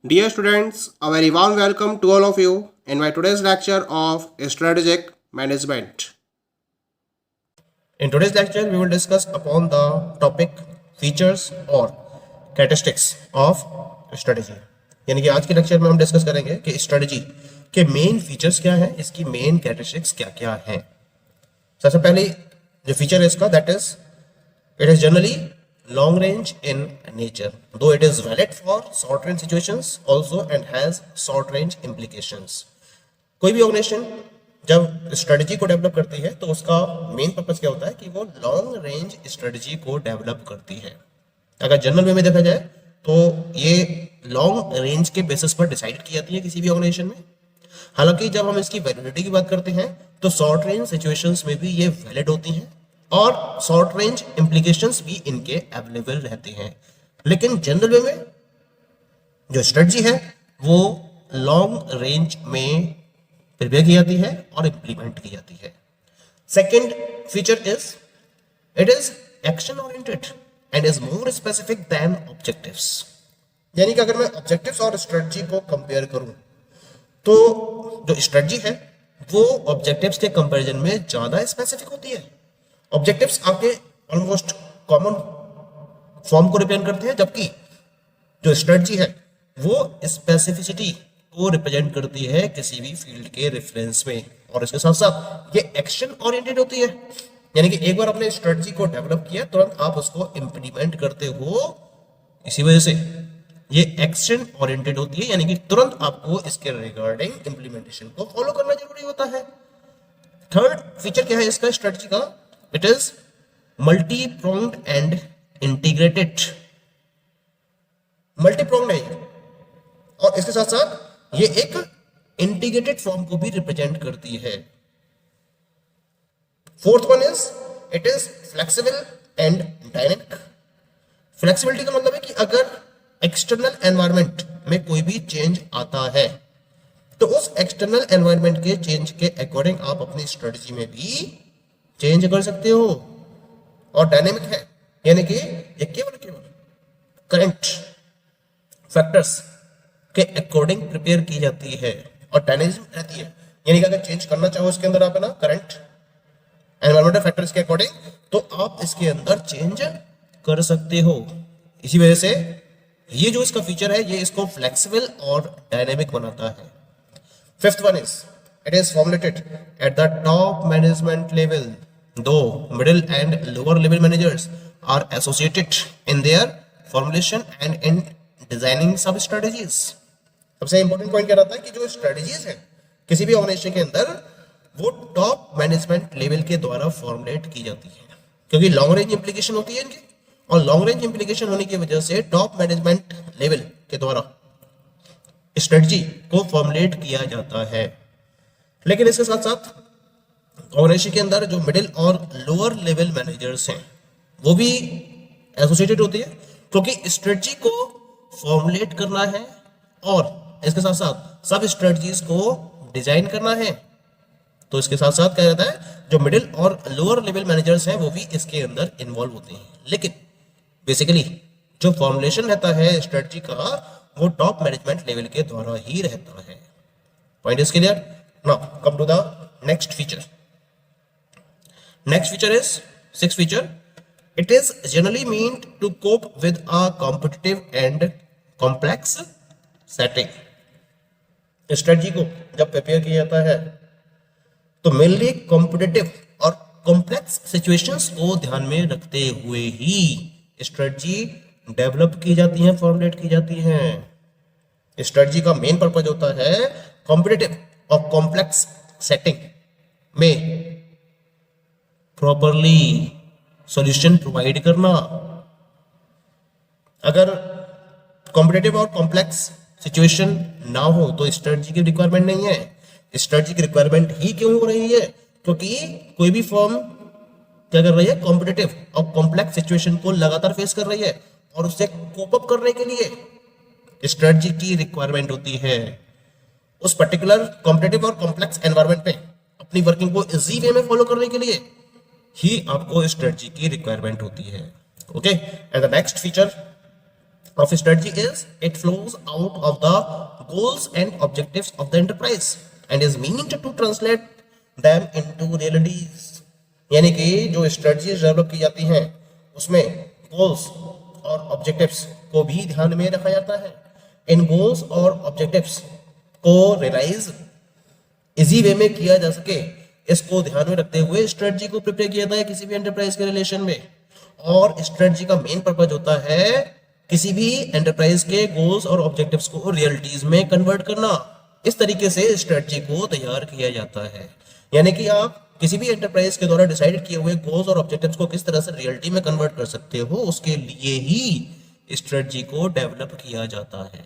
Dear students, a very warm welcome to all of you in my today's lecture of Strategic Management. In today's lecture, we will discuss upon the topic features or characteristics of strategy. यानी कि आज के lecture में हम discuss करेंगे कि strategy के main features क्या हैं, इसकी मेन कैरेक्टरिस्टिक्स क्या क्या हैं। सबसे पहले जो फीचर है इसका, that is it is generally long range in nature, though it is valid for short range situations also and has short range implications. कोई भी ऑर्गेनाइजेशन जब स्ट्रेटजी को डेवलप करती है तो उसका मेन पर्पस क्या होता है कि वो लॉन्ग रेंज स्ट्रेटजी को डेवलप करती है। अगर जनरल वे में देखा जाए तो ये लॉन्ग रेंज के बेसिस पर डिसाइड की जाती है किसी भी ऑर्गेनाइजेशन में। हालांकि जब हम इसकी वैलिडिटी की बात करते हैं तो शॉर्ट रेंज सिचुएशंस में भी ये वैलिड होती हैं और शॉर्ट रेंज इंप्लीकेशंस भी इनके अवेलेबल रहते हैं। लेकिन जनरल वे में जो स्ट्रेटजी है वो लॉन्ग रेंज में प्रिपेयर की जाती है और इंप्लीमेंट की जाती है। Second feature is it is action oriented and is more specific than objectives. यानी कि अगर मैं ऑब्जेक्टिव्स और स्ट्रेटजी को कंपेयर करूं तो जो स्ट्रेटजी है वो ऑब्जेक्टिव्स के कंपैरिजन में ज्यादा स्पेसिफिक होती है। ऑब्जेक्टिव्स आपके ऑलमोस्ट कॉमन फॉर्म को रिप्रेजेंट करते हैं, जबकि जो स्ट्रेटजी है वो स्पेसिफिसिटी को रिप्रेजेंट करती है किसी भी फील्ड के रेफरेंस में, और इसके साथ साथ ये एक्शन ओरिएंटेड होती है। यानी कि एक बार आपने स्ट्रेटजी को डेवलप किया तुरंत आप उसको इंप्लीमेंट करते हो, इसी वजह से ये एक्शन ओरिएंटेड होती है। यानी कि तुरंत आपको इसके रिगार्डिंग इंप्लीमेंटेशन को फॉलो करना जरूरी होता है। थर्ड फीचर क्या है इसका स्ट्रेटजी का, it is multi pronged and integrated. Multi pronged है और इसके साथ साथ ये एक इंटीग्रेटेड फॉर्म को भी रिप्रेजेंट करती है। Fourth one is it is flexible and dynamic. Flexibility का मतलब है कि अगर एक्सटर्नल एनवायरनमेंट में कोई भी चेंज आता है तो उस एक्सटर्नल एनवायरनमेंट के चेंज के अकॉर्डिंग आप अपनी स्ट्रेटजी में भी चेंज कर सकते हो। और डायनेमिक है यानी कि ये केवल करंट फैक्टर्स के अकॉर्डिंग प्रिपेयर की जाती है और डायनेमिज्म रहती है। यानी कि अगर चेंज करना चाहो इसके अंदर आप ना करंट एनवायरमेंटल फैक्टर्स के अकॉर्डिंग तो आप इसके अंदर चेंज कर सकते हो। इसी वजह से ये जो इसका फीचर है ये इसको फ्लेक्सिबल और डायनेमिक बनाता है। Fifth one is it is formulated at the top management level, though middle and lower level managers are associated in their formulation and in designing sub strategies. सबसे इंपॉर्टेंट पॉइंट क्या रहता है कि जो strategies है किसी भी ऑर्गेनाइजेशन के अंदर वो टॉप मैनेजमेंट लेवल के द्वारा फॉर्मुलेट की जाती है, क्योंकि लॉन्ग रेंज इंप्लीकेशन होती है इनकी, और लॉन्ग रेंज इंप्लीकेशन होने की वजह से टॉप मैनेजमेंट लेवल के द्वारा स्ट्रेटजी को फॉर्मुलेट किया जाता है। लेकिन इसके साथ साथ ऑर्गेनाइजेशन के अंदर जो मिडिल और लोअर लेवल मैनेजर्स हैं वो भी एसोसिएटेड होती है, क्योंकि स्ट्रेटजी को फॉर्मुलेट करना है और इसके साथ साथ सब स्ट्रेटजीज को डिजाइन करना है। तो इसके साथ साथ क्या रहता है, जो मिडिल और लोअर लेवल मैनेजर्स हैं वो भी इसके अंदर इन्वॉल्व होते हैं। लेकिन बेसिकली जो फॉर्मुलेशन रहता है स्ट्रेटजी का वो टॉप मैनेजमेंट लेवल के द्वारा ही रहता है। Point is clear? Now come to the next feature. Next feature is sixth feature. It is generally meant to cope with a competitive and complex setting. Strategy को जब prepare किया जाता है तो मेनली कॉम्पिटिटिव और कॉम्प्लेक्स सिचुएशंस को ध्यान में रखते हुए ही स्ट्रेटजी डेवलप की जाती है, फॉर्मुलेट की जाती है। स्ट्रेटजी का मेन पर्पज होता है कॉम्पिटिटिव और कॉम्प्लेक्स सेटिंग में प्रॉपरली सॉल्यूशन प्रोवाइड करना। अगर कॉम्पिटिटिव और कॉम्प्लेक्स सिचुएशन ना हो तो स्ट्रेटजी की रिक्वायरमेंट नहीं है। स्ट्रेटजी की रिक्वायरमेंट ही क्यों हो रही है? क्योंकि कोई भी फर्म क्या कर रही है, कॉम्पिटिटिव और कॉम्प्लेक्स सिचुएशन को लगातार फेस कर रही है और उससे कोप अप करने के लिए स्ट्रेटजी की रिक्वायरमेंट होती है। उस पर्टिकुलर कॉम्पिटिटिव और कॉम्प्लेक्स एनवायरनमेंट में अपनी वर्किंग को इजी वे में फॉलो करने के लिए ही आपको स्ट्रेटजी की रिक्वायरमेंट होती है। Okay, and the next feature of strategy is it flows out of the goals and objectives of the enterprise and is meaning to translate them into realities. यानी कि जो स्ट्रेटजीज डेवलप की जाती हैं उसमें गोल्स और ऑब्जेक्टिव्स को भी ध्यान में रखा जाता है. इन गोल्स और ऑब्जेक्टिव्स को रियलाइज इजी वे में किया जा सके, इसको ध्यान में रखते हुए स्ट्रेटजी को प्रिपेयर किया जाता है किसी भी एंटरप्राइज के रिलेशन में. और स्ट्रेटजी का मेन पर्पज होता है किसी भी एंटरप्राइज के गोल्स और ऑब्जेक्टिव्स को रियलिटीज में कन्वर्ट करना. इस तरीके से स्ट्रेटजी को तैयार किया जाता है. यानी कि आप किसी भी एंटरप्राइज के द्वारा डिसाइड किए हुए गोल्स और ऑब्जेक्टिव्स को किस तरह से रियलिटी में कन्वर्ट कर सकते हो, उसके लिए ही स्ट्रेटजी को डेवलप किया जाता है.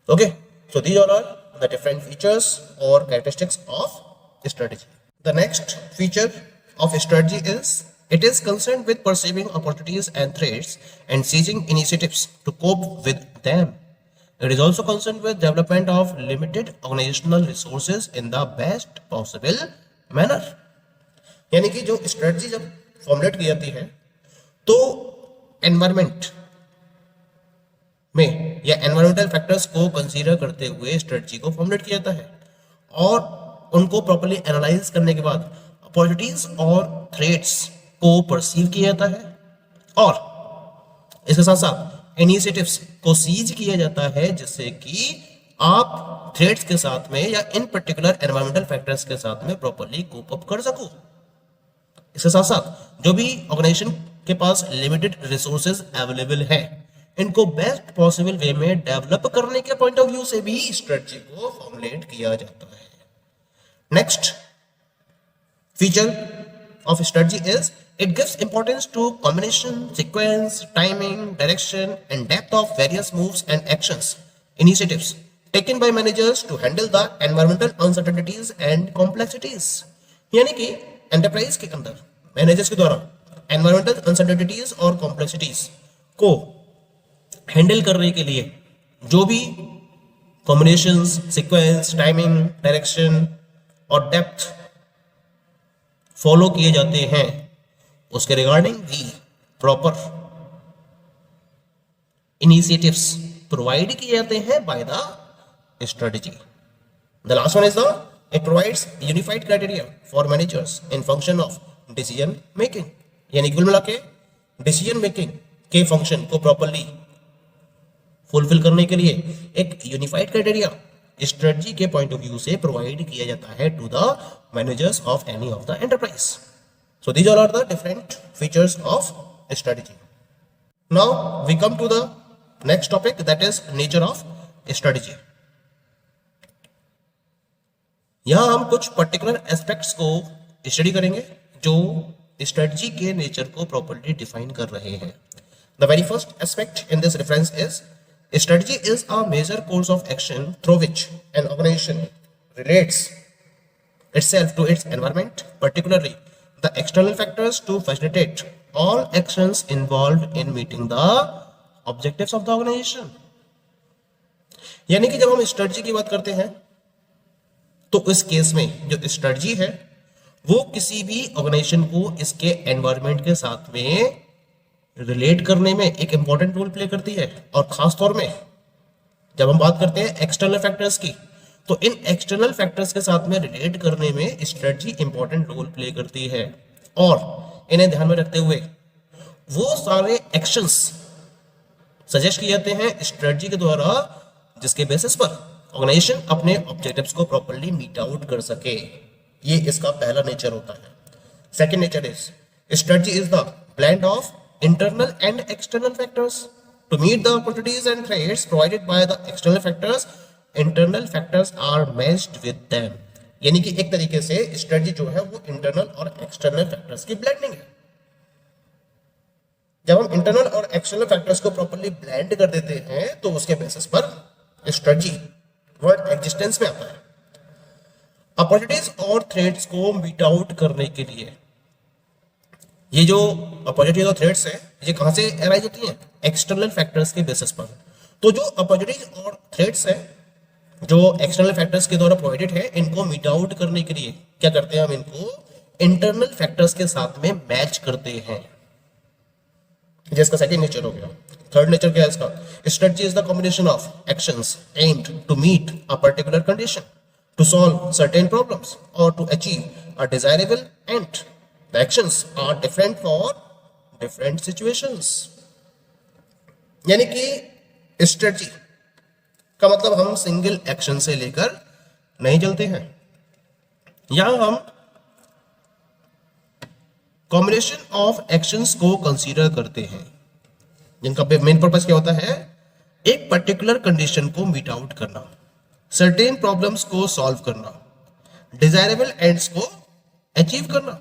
Okay, so these all are the different features और characteristics of strategy. The next feature of strategy is it is concerned with perceiving opportunities and threats and seizing initiatives to cope with them. It is also concerned with development of limited organizational resources in the best possible manner. यानी कि जो strategy जब formulate की जाती है तो environment में या एनवायरमेंटल फैक्टर्स को कंसीडर करते हुए स्ट्रेटजी को फॉर्मुलेट किया जाता है और उनको प्रॉपर्ली एनालाइज करने के बाद अपॉर्चुनिटीज और थ्रेट्स को परसीव किया जाता है और इसके साथ साथ इनिशिएटिव्स को सीज किया जाता है जिससे कि आप थ्रेट्स के साथ में या इन पर्टिकुलर एनवायरमेंटल फैक्टर्स के साथ में प्रॉपर्ली कोप अप कर सको. इसके साथ साथ जो भी ऑर्गेनाइजेशन के पास लिमिटेड रिसोर्सेज अवेलेबल है इनको बेस्ट पॉसिबल वे में डेवलप करने के पॉइंट ऑफ व्यू से भी स्ट्रेटजी को फॉर्मुलेट किया जाता है. Next feature of strategy is it gives importance to combination, sequence, timing, direction and depth of various moves and actions, initiatives taken by managers to handle the environmental uncertainties and complexities. यानी कि enterprise के अंदर managers के द्वारा environmental uncertainties और complexities को handle करने के लिए जो भी कॉम्बिनेशंस, सीक्वेंस, टाइमिंग, डायरेक्शन और डेप्थ फॉलो किए जाते हैं उसके रिगार्डिंग भी प्रॉपर इनिशिएटिव्स प्रोवाइड किए जाते हैं by the strategy. The last one is the it provides unified criteria for managers in function of decision making. यानी कुल मिला के डिसीजन मेकिंग के फंक्शन को प्रॉपरली फुलफिल करने के लिए एक यूनिफाइड क्राइटेरिया स्ट्रेटजी के पॉइंट ऑफ व्यू से प्रोवाइड किया जाता है to the managers of any of the enterprise. So these all are the different features of strategy. Now we come to the next topic that is nature of strategy. यहां हम कुछ particular aspects को study करेंगे जो strategy के nature को properly define कर रहे हैं. The very first aspect in this reference is strategy is a major course of action through which an organization relates itself to its environment, particularly the external factors, to facilitate all actions involved in meeting the objectives of the organization. यानी कि जब हम strategy की बात करते हैं तो इस केस में जो स्ट्रेटजी है वो किसी भी ऑर्गेनाइजेशन को इसके एनवायरनमेंट के साथ में रिलेट करने में एक इंपॉर्टेंट रोल प्ले करती है. और खास तौर में जब हम बात करते हैं एक्सटर्नल फैक्टर्स की तो इन एक्सटर्नल फैक्टर्स के साथ में रिलेट करने में स्ट्रेटजी इंपॉर्टेंट रोल प्ले करती है और इन्हें ध्यान में रखते हुए वो सारे एक्शंस सजेस्ट किए जाते हैं स्ट्रेटजी के द्वारा जिसके बेसिस पर ऑर्गेनाइजेशन अपने ऑब्जेक्टिव्स को प्रॉपर्ली मीट आउट कर सके. ये इसका पहला नेचर होता है. Second nature is strategy is the blend of internal and external factors to meet the opportunities and threats provided by the external factors. Internal factors are matched with them. यानी कि एक तरीके से स्ट्रेटजी जो है वो इंटरनल और external factors की ब्लेंडिंग है. जब हम इंटरनल और एक्सटर्नल फैक्टर्स को प्रॉपर्ली ब्लेंड कर देते हैं तो उसके बेसिस पर स्ट्रेटजी वर्ड एग्जिस्टेंस में आता है. अपॉर्चुनिटीज और थ्रेट्स को मीट आउट करने के लिए ये जो अपॉर्चुनिटीज और थ्रेट्स है ये कहां से अराइज होती हैं? एक्सटर्नल फैक्टर्स के बेसिस पर. तो जो अपॉर्चुनिटीज और थ्रेट्स है जो एक्सटर्नल फैक्टर्स के द्वारा प्रोवाइडेड है इनको मीट आउट करने के लिए क्या करते हैं हम इनको इंटरनल फैक्टर्स के साथ में मैच करते हैं. ये इसका सेकंड नेचर हो गया। थर्ड नेचर क्या है इसका? Strategy is the combination of actions aimed to meet a particular condition, to solve certain problems और to achieve a desirable and. The actions are different for different situations. यानी कि strategy का मतलब हम single action से लेकर नहीं चलते हैं, यहां हम कॉम्बिनेशन ऑफ एक्शंस को कंसीडर करते हैं, जिनका मेन पर्पस क्या होता है? एक पर्टिकुलर कंडीशन को मीट आउट करना, सर्टेन प्रॉब्लम्स को सॉल्व करना, डिजायरेबल एंड्स को अचीव करना।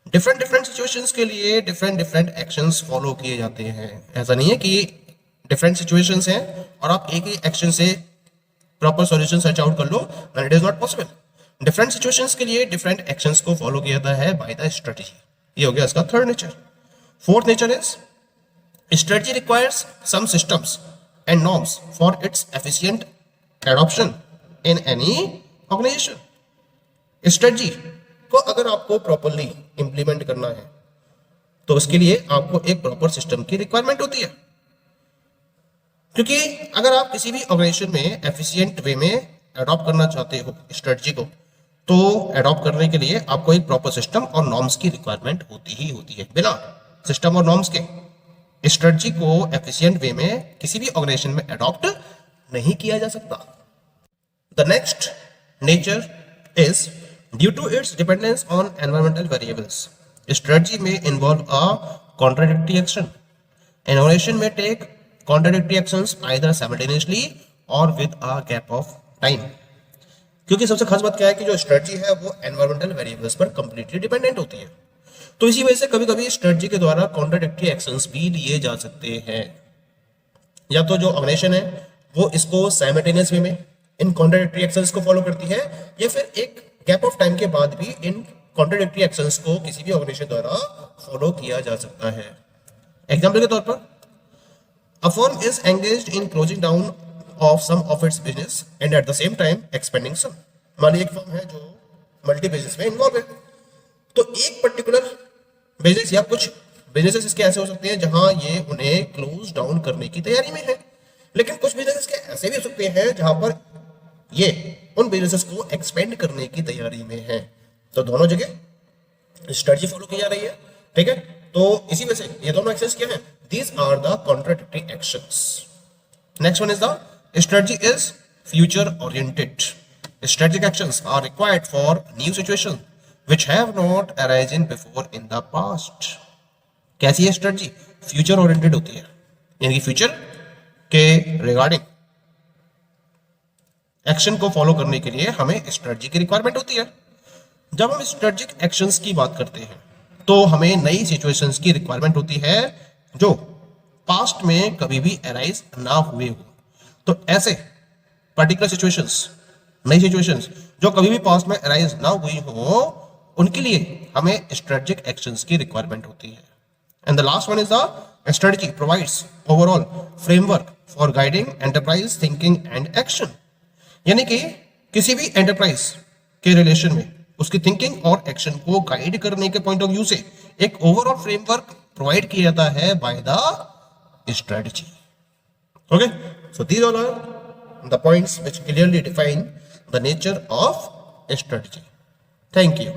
डिफरेंट डिफरेंट सिचुएशंस के लिए डिफरेंट डिफरेंट एक्शंस फॉलो किए जाते हैं। ऐसा नहीं है कि डिफरेंट सिचुएशंस हैं और आप एक ही एक्शन से प्रॉपर सॉल्यूशन सर्च आउट कर लो, and it is not possible. Different situations के लिए डिफरेंट एक्शंस को फॉलो किया जाता है बाय द स्ट्रेटजी। ये हो गया इसका third nature. Fourth nature is strategy requires some systems and norms for its efficient adoption in any organisation. Strategy को अगर आपको प्रॉपरली इंप्लीमेंट करना है तो उसके लिए आपको एक प्रॉपर सिस्टम की रिक्वायरमेंट होती है, क्योंकि अगर आप किसी भी ऑर्गेनाइजेशन में एफिशिएंट वे में अडॉप्ट करना चाहते हो स्ट्रेटजी को, तो अडॉप्ट करने के लिए आपको एक प्रॉपर सिस्टम और नॉर्म्स की रिक्वायरमेंट होती ही होती है। बिना सिस्टम और नॉर्म्स के स्ट्रेटजी को एफिशिएंट वे में किसी भी ऑर्गेनाइजेशन में अडॉप्ट नहीं किया जा सकता। The next nature is due to it's dependence on environmental variables, strategy में involve a contradictory action. N organisation में take contradictory actions either simultaneously और with a gap of time. क्योंकि सबसे खास बात क्या है कि जो स्ट्रेटजी है वो एनवायरमेंटल वेरिएबल्स पर कंप्लीटली डिपेंडेंट होती है, तो इसी वजह से कभी कभी स्ट्रेटजी के द्वारा कॉन्ट्राडिक्टरी एक्शंस भी लिए जा सकते हैं। या तो जो ऑर्गेनाइजेशन है वो इसको साइमल्टेनियस वे में इन कॉन्ट्राडिक्टरी एक्शंस को फॉलो करती है, या फिर एक गैप ऑफ टाइम के बाद भी इन कॉन्ट्राडिक्टरी एक्शंस को किसी भी ऑर्गेनाइजेशन द्वारा फॉलो किया जा सकता है। एग्जाम्पल के तौर पर, a firm is engaged in closing down of some of its business and at the same time expanding some। मान लीजिए एक फर्म है जो मल्टी बिजनेस में इन्वॉल्व है, तो एक पर्टिकुलर बिजनेस या कुछ बिजनेसेस इसके ऐसे हो सकते हैं जहां ये उन्हें क्लोज डाउन करने की तैयारी में है, लेकिन कुछ बिजनेसेस के ऐसे भी हो सकते हैं जहां पर ये उन बिजनेसेस को एक्सपेंड करने की तैयारी में है। तो दोनों जगह स्ट्रेटजी फॉलो की जा रही है, ठीक है। तो इसी वजह से ये दोनों एक्शंस क्या हैं? These are the contradictory actions. Next one is the strategy is future oriented. Strategic actions are required for new situations which have not arisen before in the past. कैसी है स्ट्रेटजी? फ्यूचर ओरिएंटेड होती है, यानी कि future के regarding action को follow करने के लिए हमें स्ट्रेटजी की रिक्वायरमेंट होती है। जब हम स्ट्रेटजिक एक्शंस की बात करते हैं तो हमें नई सिचुएशंस की रिक्वायरमेंट होती है जो पास्ट में कभी भी अराइज ना हुए हो। तो ऐसे पर्टिकुलर सिचुएशंस, नई सिचुएशंस जो कभी भी पास्ट में अराइज ना हुई हो, उनके लिए हमें स्ट्रेटजिक एक्शंस की रिक्वायरमेंट होती है। And the last one is the strategy provides overall framework for guiding enterprise thinking and action. यानी कि किसी भी एंटरप्राइज के रिलेशन में उसकी थिंकिंग और एक्शन को गाइड करने के पॉइंट ऑफ व्यू से एक ओवरऑल फ्रेमवर्क प्रोवाइड किया जाता है by the strategy. Okay, so these all are the points which clearly define the nature of strategy. Thank you.